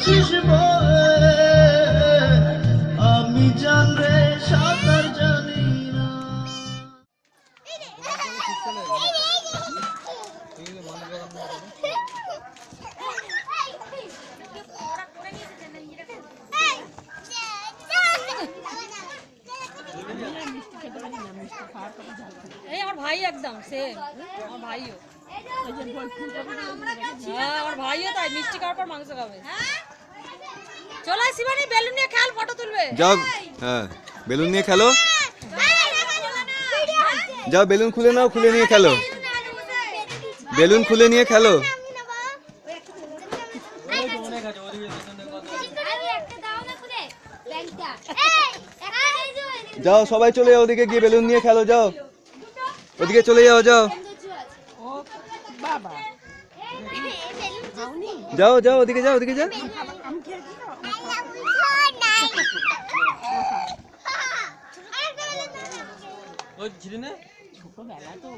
আছিস বয়ে আমি জানরে সাঁতার জানি না। এই আমার ভাই একদম সেম আমার ভাইও হ্যাঁ আমার ভাইও তাই মিষ্টি খাওয়ার পর মাংস খাবে চলো শিবানী বেলুন নিয়ে খেল ফটো তুলবে যাও হ্যাঁ বেলুন নিয়ে খেলো যাও বেলুন খুলে নাও খুলে নিয়ে খেলো বেলুন খুলে নিয়ে খেলো যাও সবাই চলে যাও ওদিকে গিয়ে বেলুন নিয়ে খেলো যাও ওদিকে চলে যাও যাও যাও যাও ওদিকে যাও ওদিকে যাও ছোটবেলা তো